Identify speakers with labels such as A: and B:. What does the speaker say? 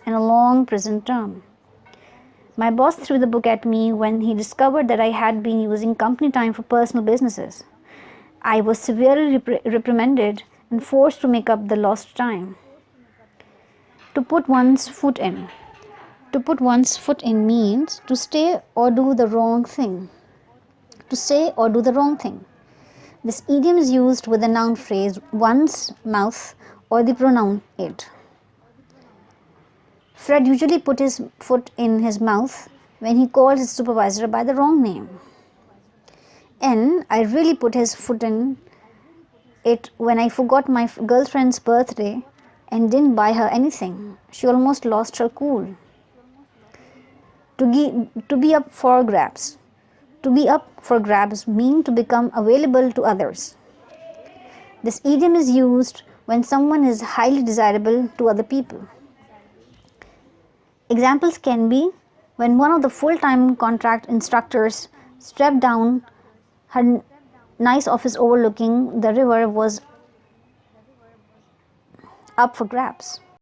A: and a long prison term. My boss threw the book at me when he discovered that I had been using company time for personal businesses. I was severely reprimanded and forced to make up the lost time. To put one's foot in. To put one's foot in means to stay or do the wrong thing. To say or do the wrong thing. This idiom is used with the noun phrase one's mouth or the pronoun it. Fred usually put his foot in his mouth when he called his supervisor by the wrong name. I really put his foot in it when I forgot my girlfriend's birthday and didn't buy her anything. She almost lost her cool. To be up for grabs. To be up for grabs means to become available to others. This idiom is used when someone is highly desirable to other people. Examples can be when one of the full-time contract instructors stepped down, her nice office overlooking the river was up for grabs.